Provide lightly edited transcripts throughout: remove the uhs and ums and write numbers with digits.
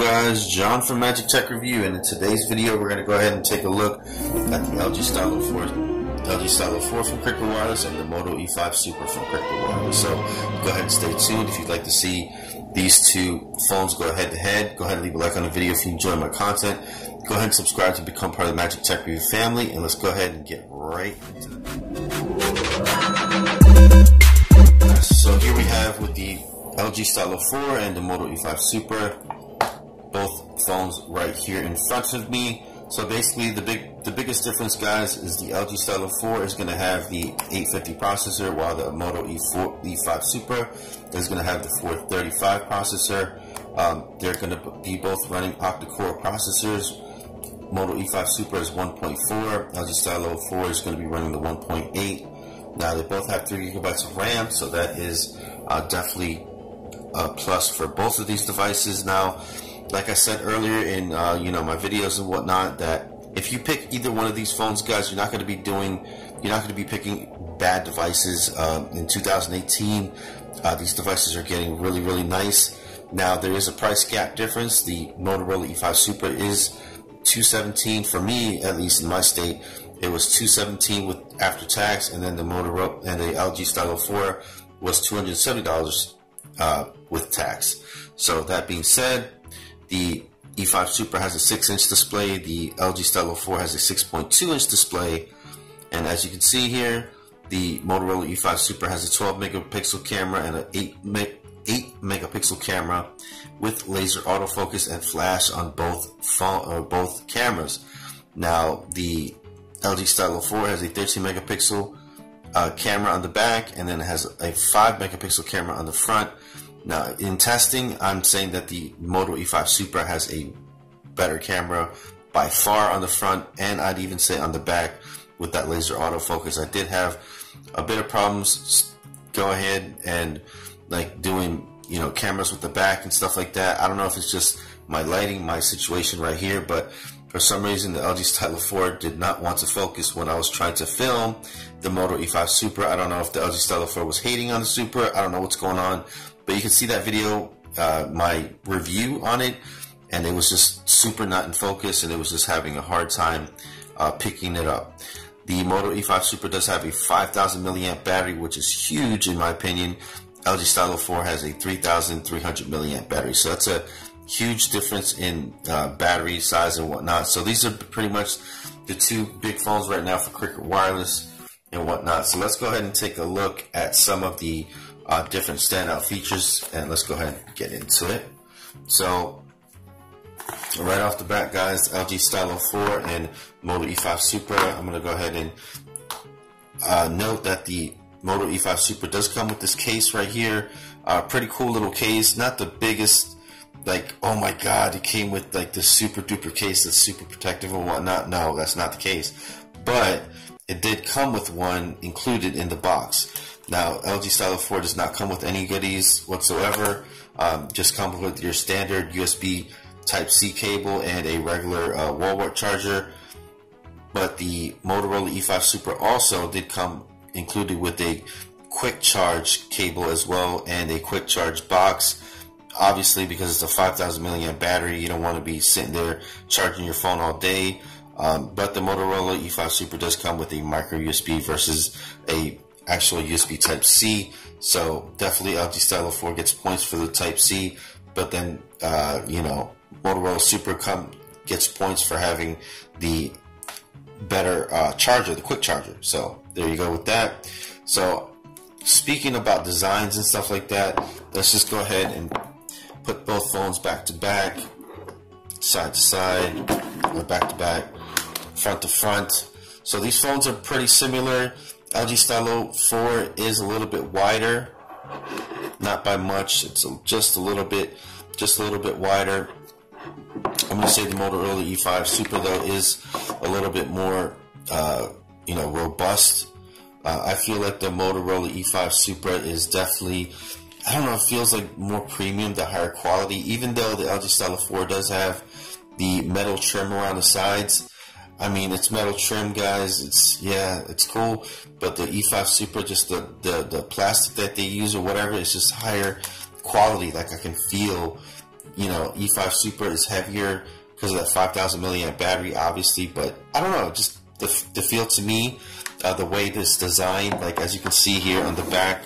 guys, John from Magic Tech Review, and in today's video we're going to go ahead and take a look at the LG Stylo 4 from Cricket Wireless and the Moto E5 Supra from Cricket Wireless. So go ahead and stay tuned. If you'd like to see these two phones go head to head, go ahead and leave a like on the video if you enjoy my content. Go ahead and subscribe to become part of the Magic Tech Review family, and let's go ahead and get right into it. So here we have with the LG Stylo 4 and the Moto E5 Supra, both phones right here in front of me. So basically the biggest difference, guys, is the LG Stylo 4 is going to have the 850 processor, while the Moto E5 Supra is going to have the 435 processor. They're going to be both running octa-core processors. Moto E5 Supra is 1.4, LG Stylo 4 is going to be running the 1.8. Now they both have 3 GB of RAM, so that is definitely a plus for both of these devices. Now, like I said earlier in my videos and whatnot, that if you pick either one of these phones, guys, you're not going to be picking bad devices. In 2018, these devices are getting really nice. Now there is a price gap difference. The Motorola E5 Supra is $217 for me, at least in my state. It was $217 with after tax, and then the Motorola and the LG Stylo 4 was $270 with tax. So that being said, the E5 Supra has a 6-inch display. The LG Stylo 4 has a 6.2-inch display, and as you can see here, the Motorola E5 Supra has a 12-megapixel camera and an 8-megapixel camera with laser autofocus and flash on both cameras. Now the LG Stylo 4 has a 13-megapixel camera on the back, and then it has a 5-megapixel camera on the front. Now, in testing, I'm saying that the Moto E5 Supra has a better camera by far on the front, and I'd even say on the back with that laser autofocus. I did have a bit of problems go ahead and like doing cameras with the back and stuff like that. I don't know if it's just my lighting, my situation right here, but for some reason the LG Stylo 4 did not want to focus when I was trying to film the Moto E5 Supra. I don't know if the LG Stylo 4 was hating on the Supra. I don't know what's going on. But you can see that video, my review on it, and it was just super not in focus, and it was just having a hard time picking it up. The Moto E5 Supra does have a 5,000 milliamp battery, which is huge in my opinion. LG Stylo 4 has a 3,300 milliamp battery, so that's a huge difference in battery size and whatnot. So these are pretty much the two big phones right now for Cricket Wireless and whatnot. So let's go ahead and take a look at some of the different standout features, and let's go ahead and get into it. So right off the bat, guys, LG Stylo 4 and Moto E5 Supra, I'm going to go ahead and note that the Moto E5 Supra does come with this case right here. Pretty cool little case, not the biggest, like, oh my god, it came with like the super duper case that's super protective and whatnot. No, that's not the case, but it did come with one included in the box. Now, LG Stylo 4 does not come with any goodies whatsoever. Just comes with your standard USB Type-C cable and a regular wall wart charger. But the Motorola E5 Supra also did come included with a quick charge cable as well, and a quick charge box. Obviously, because it's a 5,000 milliamp battery, you don't want to be sitting there charging your phone all day. But the Motorola E5 Supra does come with a micro USB versus a actual USB Type-C, so definitely LG Stylo 4 gets points for the Type-C, but then Motorola Supra gets points for having the better charger, the quick charger. So there you go with that. So speaking about designs and stuff like that, let's just go ahead and put both phones back to back, side to side, or back to back, front to front. So these phones are pretty similar. LG Stylo 4 is a little bit wider, not by much. It's just a little bit wider. I'm going to say the Motorola E5 Supra though is a little bit more, robust. I feel like the Motorola E5 Supra is definitely, I don't know, it feels like more premium, the higher quality. Even though the LG Stylo 4 does have the metal trim around the sides. I mean, it's metal trim, guys. It's cool. But the E5 Supra, just the plastic that they use or whatever, it's just higher quality. Like I can feel you know, E5 Supra is heavier because of that 5,000 milliamp battery, obviously. But I don't know, just the feel to me, the way this designed, like as you can see here on the back,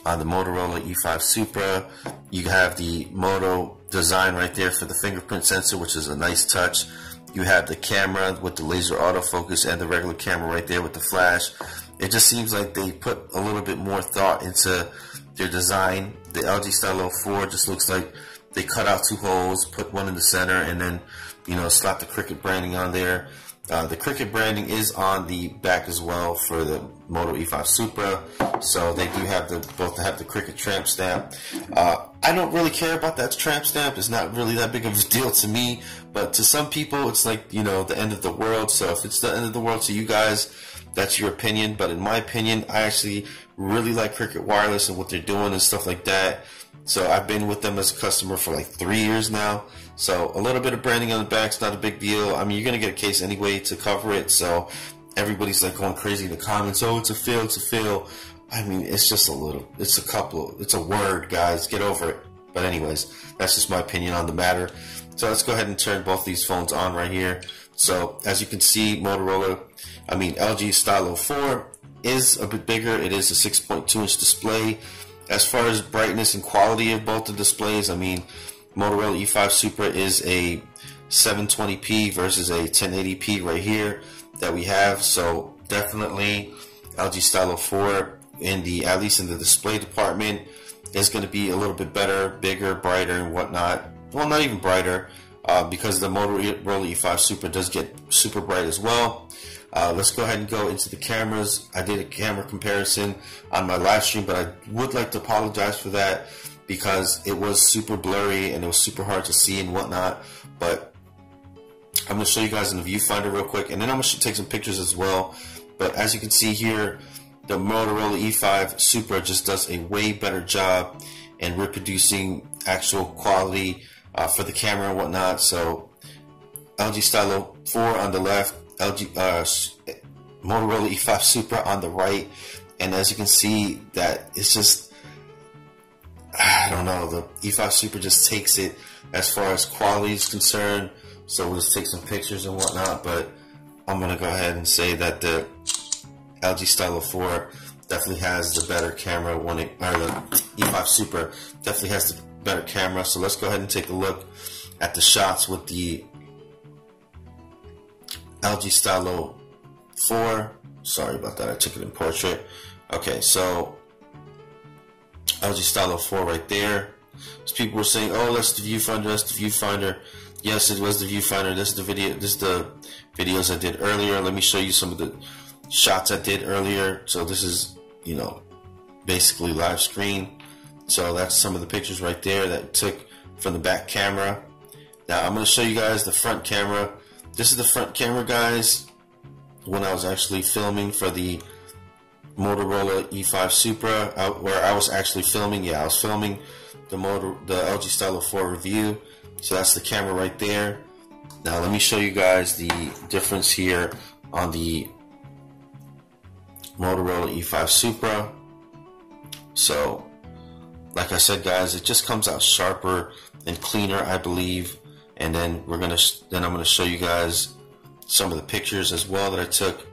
on the Motorola E5 Supra, you have the Moto design right there for the fingerprint sensor, which is a nice touch. You have the camera with the laser autofocus and the regular camera right there with the flash. It just seems like they put a little bit more thought into their design. The LG Stylo 4 just looks like they cut out 2 holes, put one in the center, and then, you know, slap the Cricket branding on there. The Cricket branding is on the back as well for the Moto E5 Supra, so they do have both have the Cricket tramp stamp. I don't really care about that tramp stamp. It's not really that big of a deal to me, but to some people it's like, you know, the end of the world. So if it's the end of the world to you guys, that's your opinion. But in my opinion, I actually really like Cricket Wireless and what they're doing and stuff like that. So I've been with them as a customer for like 3 years now. So a little bit of branding on the back is not a big deal. I mean, you're going to get a case anyway to cover it. So everybody's like going crazy in the comments. Oh, it's a fail, it's a fail. I mean, it's just a little, it's a word, guys. Get over it. But anyways, that's just my opinion on the matter. So let's go ahead and turn both these phones on right here. So as you can see, LG Stylo 4 is a bit bigger. It is a 6.2-inch display. As far as brightness and quality of both the displays, I mean, Motorola E5 Supra is a 720p versus a 1080p right here that we have. So definitely LG Stylo 4 at least in the display department is going to be a little bit better, bigger, brighter, and whatnot. Well, not even brighter, because the Motorola E5 Supra does get super bright as well. Let's go ahead and go into the cameras. I did a camera comparison on my live stream, but I would like to apologize for that because it was super blurry and it was super hard to see and whatnot. But I'm going to show you guys in the viewfinder real quick, and then I'm going to take some pictures as well. But as you can see here, the Motorola E5 Supra just does a way better job in reproducing actual quality for the camera and whatnot. So LG Stylo 4 on the left, Motorola E5 Supra on the right, and as you can see, that it's just, I don't know, the E5 Supra just takes it as far as quality is concerned. So we'll just take some pictures and whatnot, but I'm gonna go ahead and say that the LG Stylo 4 definitely has the better camera the E5 Supra definitely has the better camera. So let's go ahead and take a look at the shots with the LG Stylo 4. Sorry about that, I took it in portrait. Okay, so LG Stylo 4 right there. So people were saying, oh, that's the viewfinder, that's the viewfinder. Yes, it was the viewfinder. This is the video. This is the videos I did earlier. Let me show you some of the shots I did earlier. So this is, you know, basically live screen. So that's some of the pictures right there that I took from the back camera. Now I'm going to show you guys the front camera. This is the front camera, guys, when I was actually filming for the Motorola E5 Supra, where I was actually filming. Yeah, I was filming the LG Stylo 4 review. So that's the camera right there. Now let me show you guys the difference here on the Motorola E5 Supra. So, like I said, guys, it just comes out sharper and cleaner, I believe. And then I'm gonna show you guys some of the pictures as well that I took.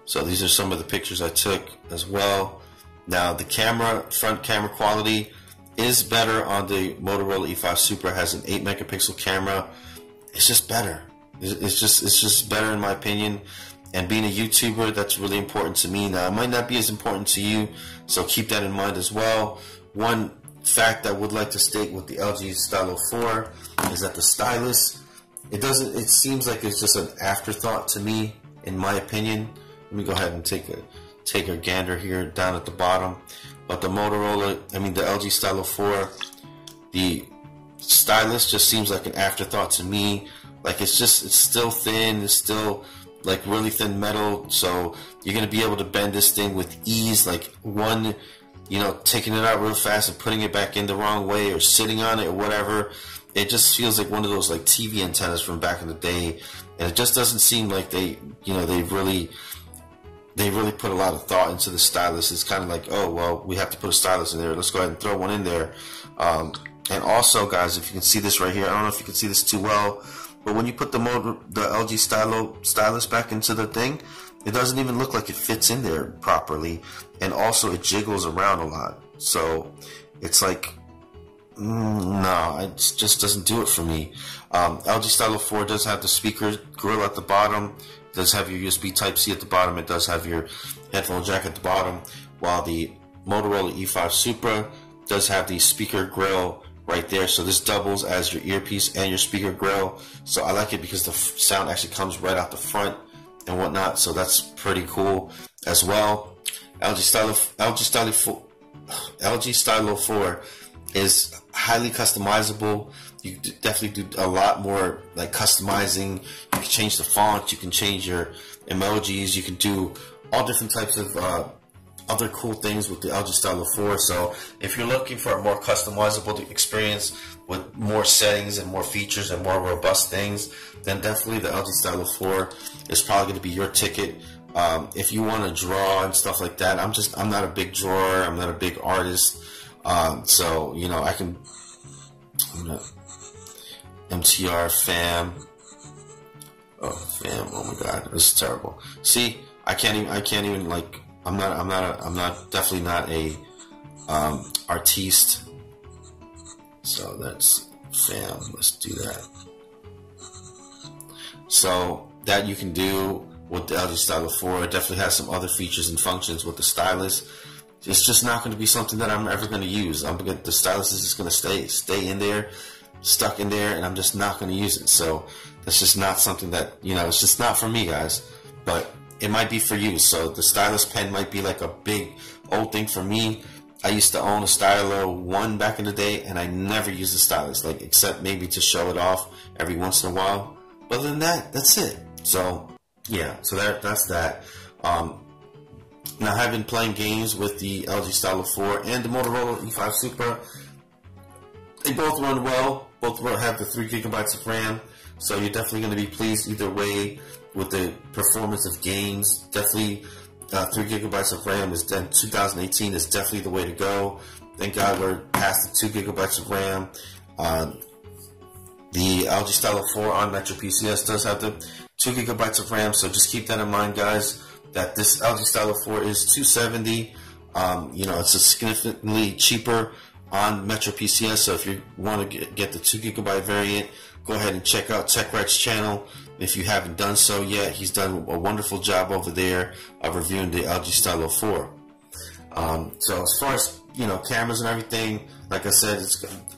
So these are some of the pictures I took as well. Now the front camera quality is better on the Motorola E5 Supra. It has an 8 megapixel camera. It's just better. It's just better in my opinion. And being a YouTuber, that's really important to me. Now it might not be as important to you, so keep that in mind as well. One fact I would like to state with the LG Stylo 4 is that the stylus, it seems like it's just an afterthought to me, in my opinion. Let me go ahead and take a gander here down at the bottom. But the the LG Stylo 4, the stylus just seems like an afterthought to me. Like it's still thin, it's still like really thin metal, so you're gonna be able to bend this thing with ease. Like taking it out real fast and putting it back in the wrong way, or sitting on it or whatever. It just feels like one of those like TV antennas from back in the day, and it just doesn't seem like they really put a lot of thought into the stylus. It's kind of like, oh well, we have to put a stylus in there, let's go ahead and throw one in there. And And also, guys, if you can see this right here, I don't know if you can see this too well, but when you put the LG stylus back into the thing, it doesn't even look like it fits in there properly, and also it jiggles around a lot. So it's like, no, it just doesn't do it for me. LG Stylo 4 does have the speaker grill at the bottom, it does have your USB Type-C at the bottom, it does have your headphone jack at the bottom, while the Motorola E5 Supra does have the speaker grill right there. So this doubles as your earpiece and your speaker grill. So I like it because the sound actually comes right out the front and whatnot. So that's pretty cool as well. LG Stylo 4 is highly customizable. You definitely do a lot more like customizing. You can change the font, you can change your emojis, you can do all different types of other cool things with the LG Stylo 4. So if you're looking for a more customizable experience with more settings and more features and more robust things, then definitely the LG Stylo 4 is probably going to be your ticket. If you want to draw and stuff like that, I'm not a big drawer, I'm not a big artist, so you know, I'm gonna MTR fam. Oh fam, oh my god, this is terrible. See, I can't even like, I'm definitely not a artiste. So that's fam, let's do that. So that you can do with the LG Stylo 4. It definitely has some other features and functions with the stylus. It's just not going to be something that I'm ever going to use. The stylus is just going to stay in there, stuck in there, and I'm just not going to use it. So that's just not something that, you know, it's just not for me, guys. But it might be for you. So the stylus pen might be like a big old thing for me. I used to own a Stylo 1 back in the day, and I never used the stylus, like except maybe to show it off every once in a while. But other than that, that's it. So yeah, so that's that. Now I've been playing games with the LG Stylo 4 and the Motorola E5 Supra. They both run well. Both have the 3 gigabytes of RAM. So you're definitely going to be pleased either way with the performance of games. Definitely 3 gigabytes of RAM is 2018 is definitely the way to go. Thank God we're past the 2 gigabytes of RAM. The LG Stylo 4 on Metro PCS does have the 2 gigabytes of RAM, so just keep that in mind, guys, that this LG Stylo 4 is $270. You know, it's a significantly cheaper on Metro PCS, so if you want to get the 2 gigabyte variant, go ahead and check out TechRed's channel. If you haven't done so yet, he's done a wonderful job over there of reviewing the LG Stylo 4. So as far as, you know, cameras and everything, like I said,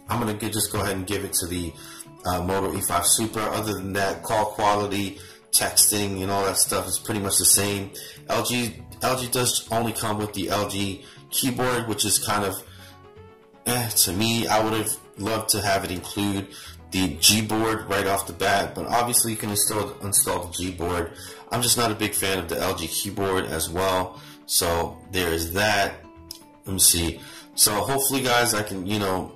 I'm going to just go ahead and give it to the Moto E5 Supra. Other than that, call quality, texting, and all that stuff is pretty much the same. LG does only come with the LG keyboard, which is kind of, to me, I would have loved to have it include the Gboard right off the bat, but obviously you can install the Gboard. I'm just not a big fan of the LG keyboard as well, so there is that. Let me see. So hopefully, guys, I can, you know,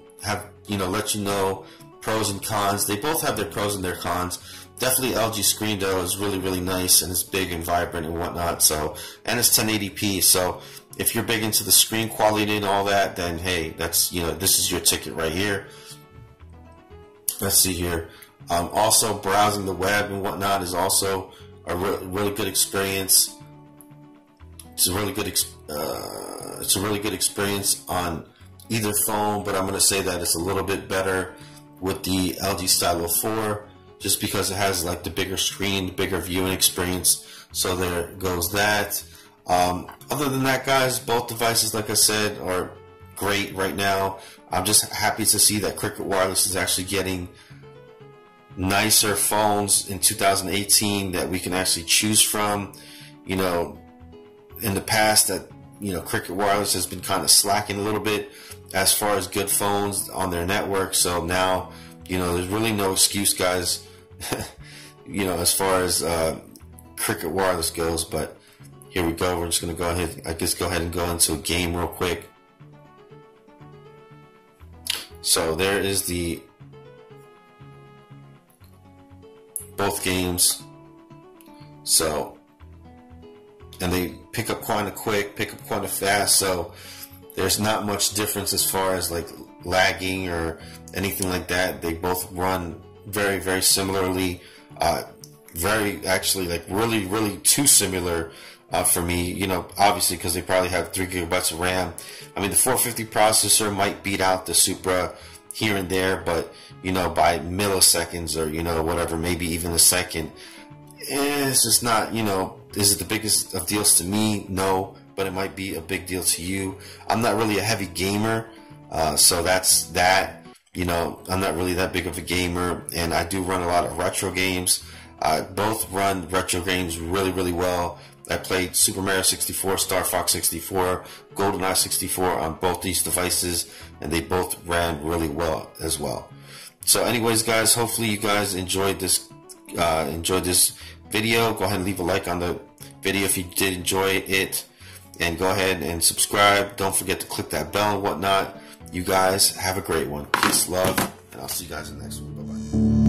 let you know pros and cons. They both have their pros and their cons. Definitely LG screen though is really, really nice, and it's big and vibrant and whatnot. So, and it's 1080p. So if you're big into the screen quality and all that, then hey, that's, you know, this is your ticket right here. Let's see here. Also, browsing the web and whatnot is also a really good experience. It's a really good experience on either phone, but I'm going to say that it's a little bit better with the LG Stylo 4, just because it has like the bigger screen, bigger viewing experience. So there goes that. Other than that, guys, both devices, like I said, are great right now. I'm just happy to see that Cricket Wireless is actually getting nicer phones in 2018 that we can actually choose from. You know, in the past, that, you know, Cricket Wireless has been kind of slacking a little bit as far as good phones on their network. So now, you know, there's really no excuse, guys, you know, as far as Cricket Wireless goes. But here we go. We're just going to go ahead and go into a game real quick. So there is the both games. So, and they pick up kind of quick, pick up kind of fast. So there's not much difference as far as like lagging or anything like that. They both run very, very similarly. Very, actually, like really too similar for me, you know, obviously because they probably have 3 gigabytes of RAM. I mean, the 450 processor might beat out the Supra here and there, but, you know, by milliseconds or, you know, whatever, maybe even a second. It's just not, you know, is it the biggest of deals to me? No, but it might be a big deal to you. I'm not really a heavy gamer, so that's that. You know, I'm not really that big of a gamer, and I do run a lot of retro games. Both run retro games really well. I played Super Mario 64, Star Fox 64, GoldenEye 64 on both these devices, and they both ran really well as well. So anyways, guys, hopefully you guys enjoyed this video. Go ahead and leave a like on the video if you did enjoy it, and go ahead and subscribe. Don't forget to click that bell and whatnot. You guys have a great one. Peace, love, and I'll see you guys in the next one. Bye-bye.